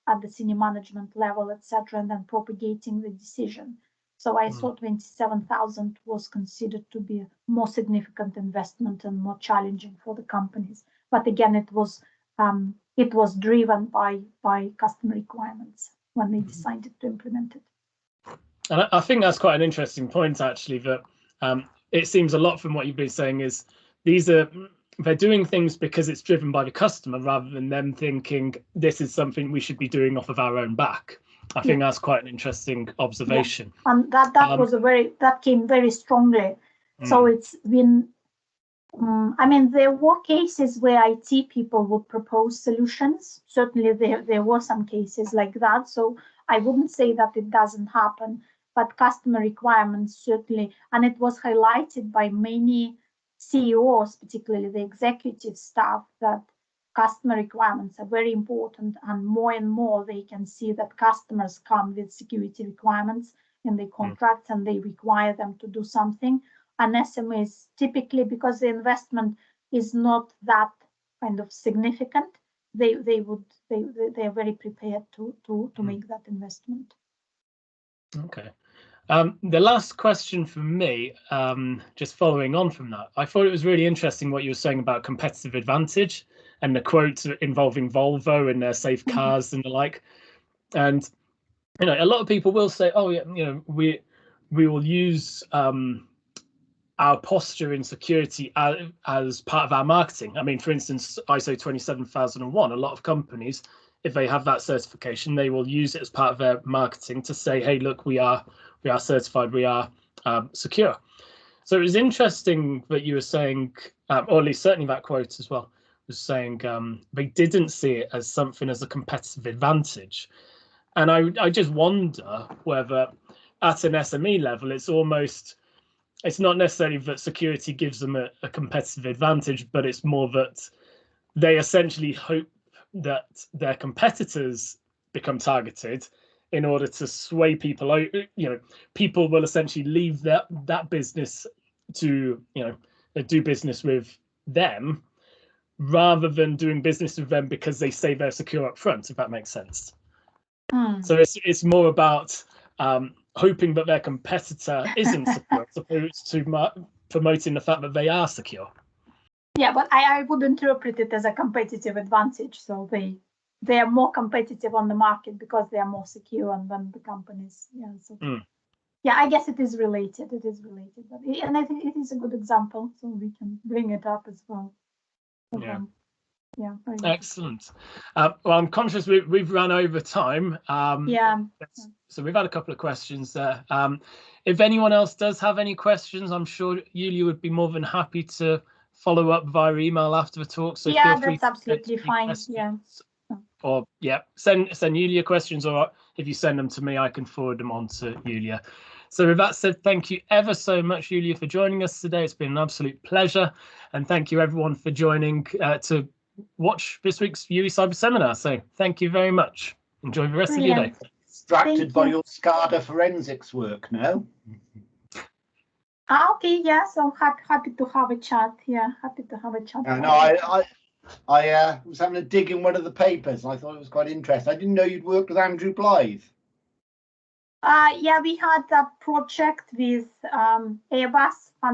at the senior management level, etc., and then propagating the decision. So ISO 27000 was considered to be a more significant investment and more challenging for the companies. But again, it was driven by customer requirements when they decided to implement it. And I think that's quite an interesting point, actually, that it seems a lot from what you've been saying is they're doing things because it's driven by the customer rather than them thinking this is something we should be doing off of our own back. I think that's quite an interesting observation. Yeah. And that was that came very strongly. So it's been, I mean, there were cases where IT people would propose solutions. Certainly there were some cases like that. So I wouldn't say that it doesn't happen, but customer requirements certainly, and it was highlighted by many CEOs, particularly the executive staff, that customer requirements are very important, and more they can see that customers come with security requirements in their contracts and they require them to do something. And SMEs typically, because the investment is not that kind of significant, they are very prepared to make that investment. Okay. The last question from me, just following on from that, I thought it was really interesting what you were saying about competitive advantage and the quote involving Volvo and their safe cars and the like. And you know, a lot of people will say, "Oh, yeah, you know, we will use our posture in security as part of our marketing." I mean, for instance, ISO 27001. A lot of companies, if they have that certification, they will use it as part of their marketing to say, "Hey, look, we are certified, we are secure." So it was interesting that you were saying, or at least certainly that quote as well, was saying they didn't see it as something as a competitive advantage. And I just wonder whether at an SME level, it's not necessarily that security gives them a competitive advantage, but it's more that they essentially hope that their competitors become targeted in order to sway people. You know, people will essentially leave that business to, you know, do business with them rather than doing business with them because they say they're secure up front, if that makes sense. So it's more about hoping that their competitor isn't secure, as opposed to promoting the fact that they are secure. Yeah, but I would interpret it as a competitive advantage. So they are more competitive on the market because they are more secure than the companies. Yeah. So yeah, I guess it is related. It is related, and I think it is a good example, so we can bring it up as well. Yeah. Yeah. Excellent. Well, I'm conscious we've run over time. So we've had a couple of questions there. If anyone else does have any questions, I'm sure Yulia would be more than happy to follow up via email after the talk. So yeah, feel free that's absolutely fine. Yeah. Or send Yulia questions, or if you send them to me, I can forward them on to Yulia. So with that said, thank you ever so much, Yulia, for joining us today. It's been an absolute pleasure, and thank you everyone for joining to watch this week's UWEcyber seminar. So thank you very much. Enjoy the rest of your day. Distracted by your SCADA forensics work now. Okay, yeah, so happy to have a chat. Yeah, happy to have a chat. I was having a dig in one of the papers and I thought it was quite interesting. I didn't know you'd worked with Andrew Blythe. Yeah, we had a project with Airbus